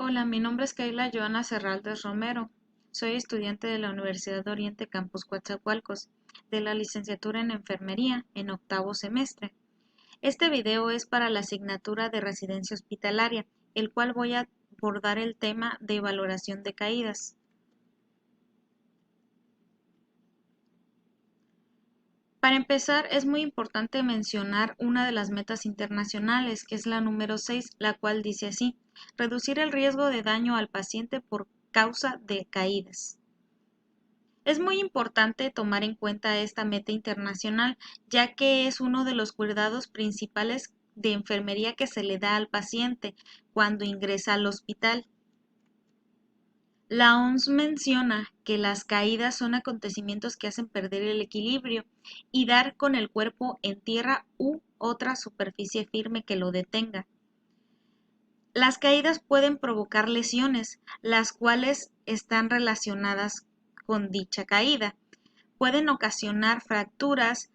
Hola, mi nombre es Keila Joana Serraldes Romero. Soy estudiante de la Universidad de Oriente Campus Coatzacoalcos, de la licenciatura en Enfermería en octavo semestre. Este video es para la asignatura de Residencia Hospitalaria, el cual voy a abordar el tema de valoración de caídas. Para empezar, es muy importante mencionar una de las metas internacionales, que es la número 6, la cual dice así: reducir el riesgo de daño al paciente por causa de caídas. Es muy importante tomar en cuenta esta meta internacional, ya que es uno de los cuidados principales de enfermería que se le da al paciente cuando ingresa al hospital. La OMS menciona que las caídas son acontecimientos que hacen perder el equilibrio y dar con el cuerpo en tierra u otra superficie firme que lo detenga. Las caídas pueden provocar lesiones, las cuales están relacionadas con dicha caída. Pueden ocasionar fracturas,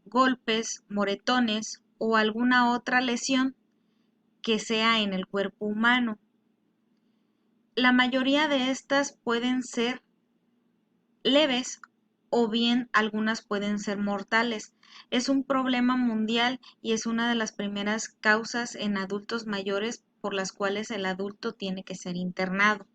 golpes, moretones o alguna otra lesión que sea en el cuerpo humano. La mayoría de estas pueden ser leves o bien algunas pueden ser mortales. Es un problema mundial y es una de las primeras causas en adultos mayores por las cuales el adulto tiene que ser internado.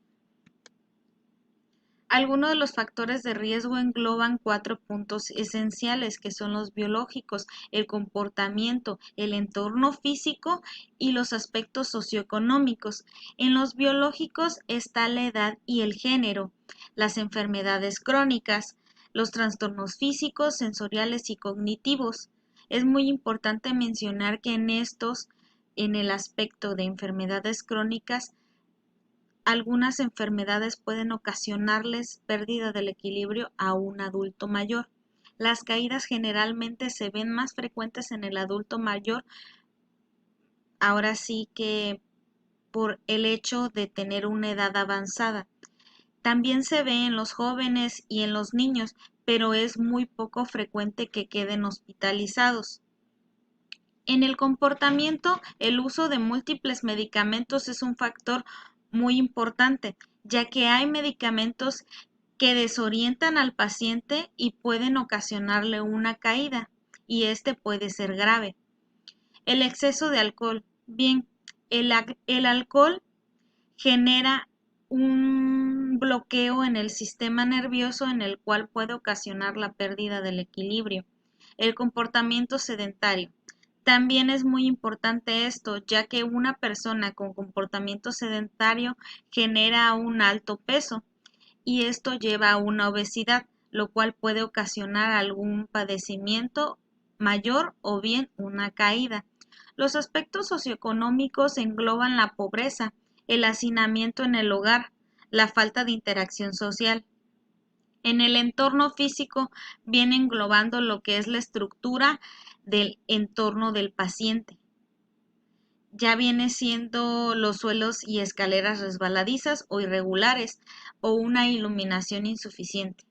Algunos de los factores de riesgo engloban 4 puntos esenciales, que son los biológicos, el comportamiento, el entorno físico y los aspectos socioeconómicos. En los biológicos está la edad y el género, las enfermedades crónicas, los trastornos físicos, sensoriales y cognitivos. Es muy importante mencionar que en el aspecto de enfermedades crónicas, algunas enfermedades pueden ocasionarles pérdida del equilibrio a un adulto mayor. Las caídas generalmente se ven más frecuentes en el adulto mayor, ahora sí que por el hecho de tener una edad avanzada. También se ve en los jóvenes y en los niños, pero es muy poco frecuente que queden hospitalizados. En el comportamiento, el uso de múltiples medicamentos es un factor muy importante, ya que hay medicamentos que desorientan al paciente y pueden ocasionarle una caída, y este puede ser grave. El exceso de alcohol. Bien, el alcohol genera un bloqueo en el sistema nervioso en el cual puede ocasionar la pérdida del equilibrio. El comportamiento sedentario. También es muy importante esto, ya que una persona con comportamiento sedentario genera un alto peso y esto lleva a una obesidad, lo cual puede ocasionar algún padecimiento mayor o bien una caída. Los aspectos socioeconómicos engloban la pobreza, el hacinamiento en el hogar, la falta de interacción social. En el entorno físico viene englobando lo que es la estructura del entorno del paciente. Ya viene siendo los suelos y escaleras resbaladizas o irregulares o una iluminación insuficiente.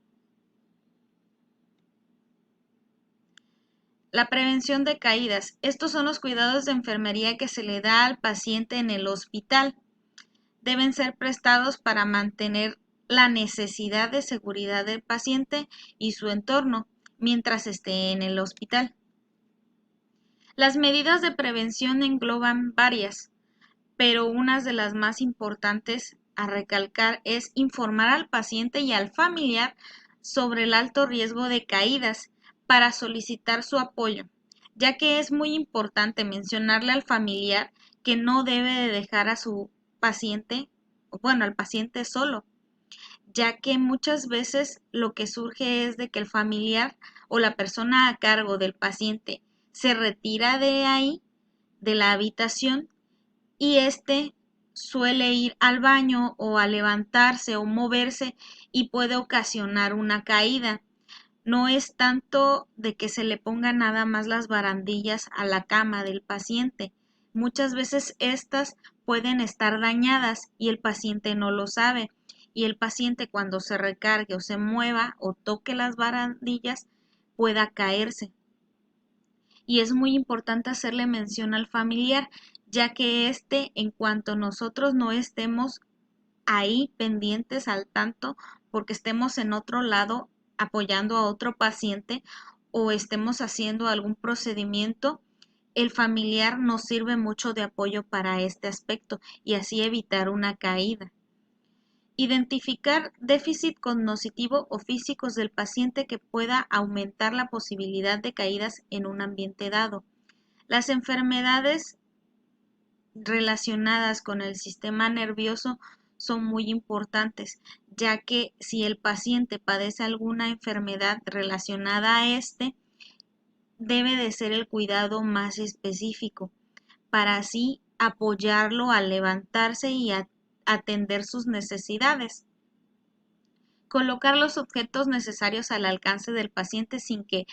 La prevención de caídas. Estos son los cuidados de enfermería que se le da al paciente en el hospital. Deben ser prestados para mantener la necesidad de seguridad del paciente y su entorno mientras esté en el hospital. Las medidas de prevención engloban varias, pero una de las más importantes a recalcar es informar al paciente y al familiar sobre el alto riesgo de caídas para solicitar su apoyo, ya que es muy importante mencionarle al familiar que no debe de dejar a su paciente, al paciente solo, ya que muchas veces lo que surge es de que el familiar o la persona a cargo del paciente se retira de ahí, de la habitación, y este suele ir al baño o a levantarse o moverse y puede ocasionar una caída. No es tanto de que se le ponga nada más las barandillas a la cama del paciente. Muchas veces estas pueden estar dañadas y el paciente no lo sabe. Y el paciente, cuando se recargue o se mueva o toque las barandillas, pueda caerse. Y es muy importante hacerle mención al familiar, ya que en cuanto nosotros no estemos ahí pendientes al tanto, porque estemos en otro lado apoyando a otro paciente o estemos haciendo algún procedimiento, el familiar nos sirve mucho de apoyo para este aspecto y así evitar una caída. Identificar déficit cognitivo o físicos del paciente que pueda aumentar la posibilidad de caídas en un ambiente dado. Las enfermedades relacionadas con el sistema nervioso son muy importantes, ya que si el paciente padece alguna enfermedad relacionada a debe de ser el cuidado más específico, para así apoyarlo a levantarse y a atender sus necesidades. Colocar los objetos necesarios al alcance del paciente sin que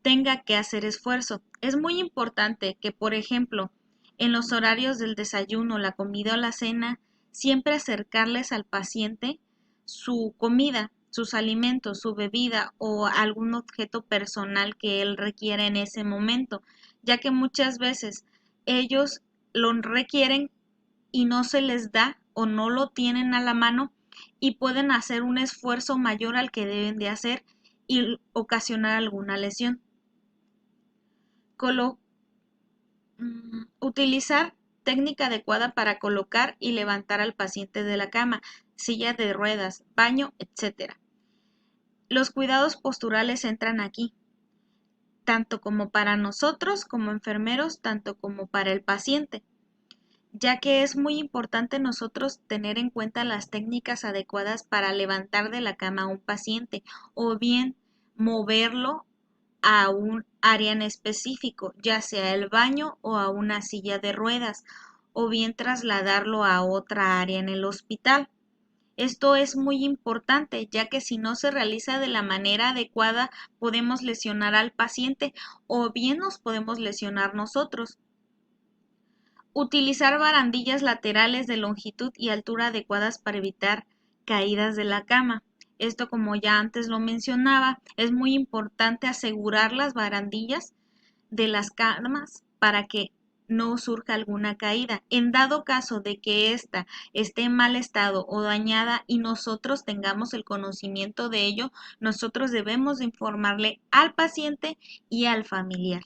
tenga que hacer esfuerzo. Es muy importante que, por ejemplo, en los horarios del desayuno, la comida o la cena, siempre acercarles al paciente su comida, sus alimentos, su bebida o algún objeto personal que él requiera en ese momento, ya que muchas veces ellos lo requieren y no se les da o no lo tienen a la mano y pueden hacer un esfuerzo mayor al que deben de hacer y ocasionar alguna lesión. Utilizar técnica adecuada para colocar y levantar al paciente de la cama, silla de ruedas, baño, etc. Los cuidados posturales entran aquí, tanto como para nosotros como enfermeros, tanto como para el paciente, ya que es muy importante nosotros tener en cuenta las técnicas adecuadas para levantar de la cama a un paciente o bien moverlo a un área en específico, ya sea el baño o a una silla de ruedas, o bien trasladarlo a otra área en el hospital. Esto es muy importante, ya que si no se realiza de la manera adecuada, podemos lesionar al paciente o bien nos podemos lesionar nosotros. Utilizar barandillas laterales de longitud y altura adecuadas para evitar caídas de la cama. Esto, como ya antes lo mencionaba, es muy importante asegurar las barandillas de las camas para que no surja alguna caída. En dado caso de que ésta esté en mal estado o dañada y nosotros tengamos el conocimiento de ello, nosotros debemos de informarle al paciente y al familiar.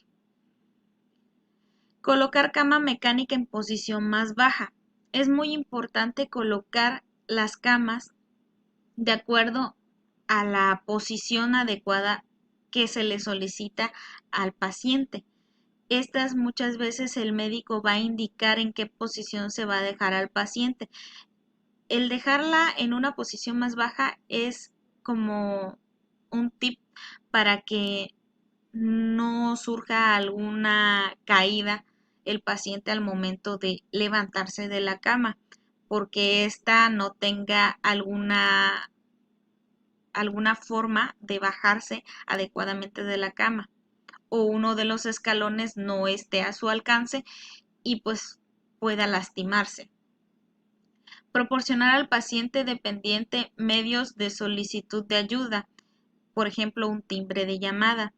Colocar cama mecánica en posición más baja. Es muy importante colocar las camas de acuerdo a la posición adecuada que se le solicita al paciente. Estas muchas veces el médico va a indicar en qué posición se va a dejar al paciente. El dejarla en una posición más baja es como un tip para que no surja alguna caída el paciente al momento de levantarse de la cama, porque ésta no tenga alguna forma de bajarse adecuadamente de la cama o uno de los escalones no esté a su alcance y pues pueda lastimarse. Proporcionar al paciente dependiente medios de solicitud de ayuda, por ejemplo, un timbre de llamada.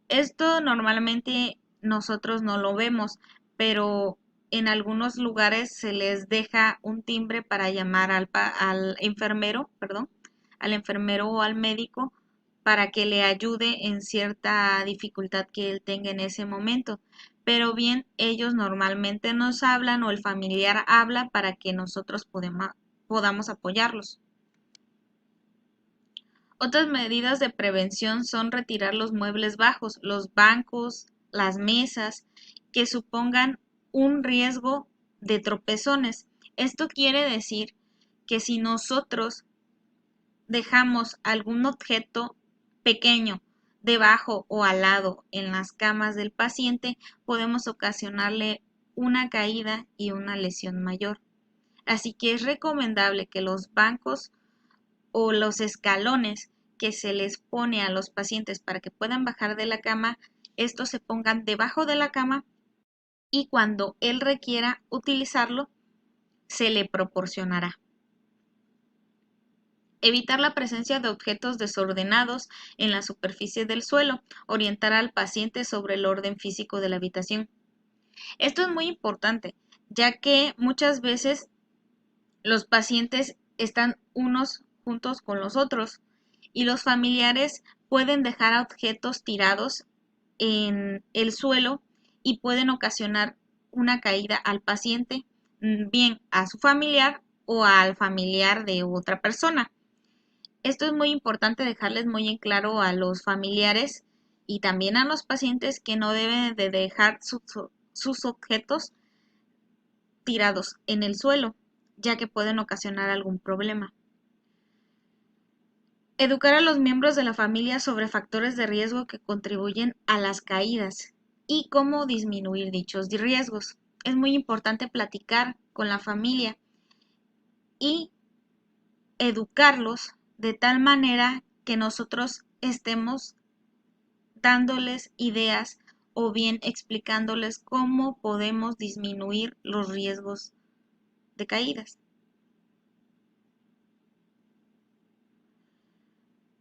Esto normalmente nosotros no lo vemos, pero en algunos lugares se les deja un timbre para llamar al enfermero, perdón, al enfermero o al médico para que le ayude en cierta dificultad que él tenga en ese momento. Pero bien, ellos normalmente nos hablan o el familiar habla para que nosotros podamos apoyarlos. Otras medidas de prevención son retirar los muebles bajos, los bancos, las mesas, que supongan un riesgo de tropezones. Esto quiere decir que si nosotros dejamos algún objeto pequeño debajo o al lado en las camas del paciente, podemos ocasionarle una caída y una lesión mayor. Así que es recomendable que los bancos o los escalones que se les pone a los pacientes para que puedan bajar de la cama, estos se pongan debajo de la cama y cuando él requiera utilizarlo, se le proporcionará. Evitar la presencia de objetos desordenados en la superficie del suelo, orientar al paciente sobre el orden físico de la habitación. Esto es muy importante, ya que muchas veces los pacientes están unos juntos con los otros y los familiares pueden dejar objetos tirados en el suelo y pueden ocasionar una caída al paciente, bien a su familiar o al familiar de otra persona. Esto es muy importante dejarles muy en claro a los familiares y también a los pacientes que no deben de dejar sus objetos tirados en el suelo, ya que pueden ocasionar algún problema. Educar a los miembros de la familia sobre factores de riesgo que contribuyen a las caídas y cómo disminuir dichos riesgos. Es muy importante platicar con la familia y educarlos de tal manera que nosotros estemos dándoles ideas o bien explicándoles cómo podemos disminuir los riesgos de caídas.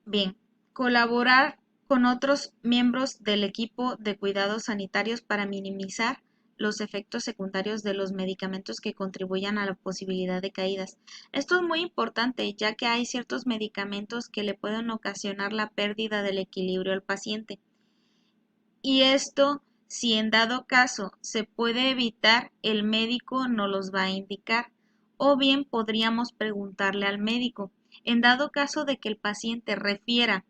Bien, colaborar con otros miembros del equipo de cuidados sanitarios para minimizar los efectos secundarios de los medicamentos que contribuyan a la posibilidad de caídas. Esto es muy importante, ya que hay ciertos medicamentos que le pueden ocasionar la pérdida del equilibrio al paciente. Y esto, si en dado caso se puede evitar, el médico nos los va a indicar. O bien podríamos preguntarle al médico. En dado caso de que el paciente refiera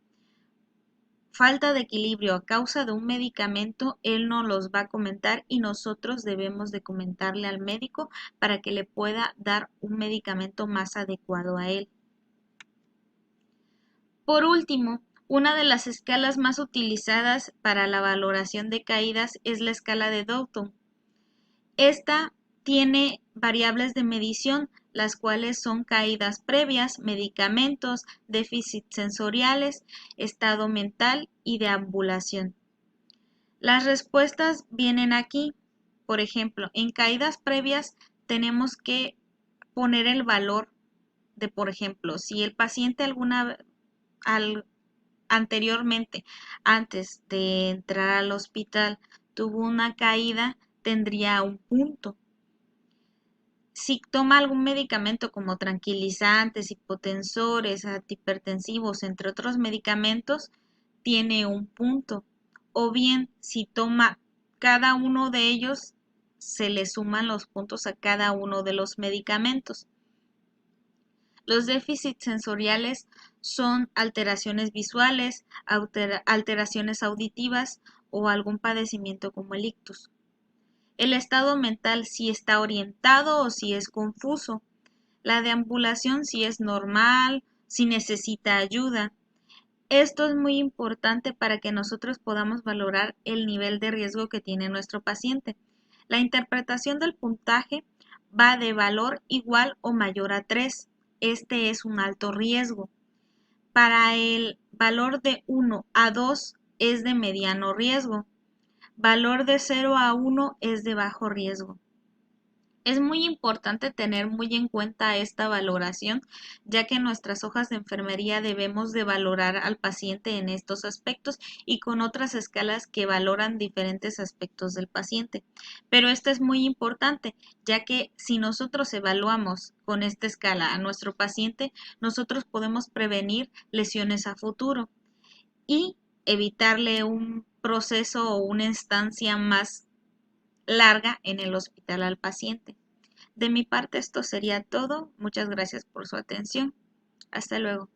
falta de equilibrio a causa de un medicamento, él nos los va a comentar y nosotros debemos de comentarle al médico para que le pueda dar un medicamento más adecuado a él. Por último, una de las escalas más utilizadas para la valoración de caídas es la escala de Doughton. Esta tiene variables de medición, las cuales son caídas previas, medicamentos, déficits sensoriales, estado mental y deambulación. Las respuestas vienen aquí. Por ejemplo, en caídas previas tenemos que poner el valor de, por ejemplo, si el paciente anteriormente, antes de entrar al hospital, tuvo una caída, tendría un punto. Si toma algún medicamento como tranquilizantes, hipotensores, antihipertensivos, entre otros medicamentos, tiene un punto. O bien, si toma cada uno de ellos, se le suman los puntos a cada uno de los medicamentos. Los déficits sensoriales son alteraciones visuales, alteraciones auditivas o algún padecimiento como el ictus. El estado mental si está orientado o si es confuso. La deambulación si es normal, si necesita ayuda. Esto es muy importante para que nosotros podamos valorar el nivel de riesgo que tiene nuestro paciente. La interpretación del puntaje va de valor igual o mayor a 3. Este es un alto riesgo. Para el valor de 1 a 2 es de mediano riesgo. Valor de 0 a 1 es de bajo riesgo. Es muy importante tener muy en cuenta esta valoración, ya que en nuestras hojas de enfermería debemos de valorar al paciente en estos aspectos y con otras escalas que valoran diferentes aspectos del paciente. Pero esto es muy importante, ya que si nosotros evaluamos con esta escala a nuestro paciente, nosotros podemos prevenir lesiones a futuro y evitarle un proceso o una estancia más larga en el hospital al paciente. De mi parte esto sería todo. Muchas gracias por su atención. Hasta luego.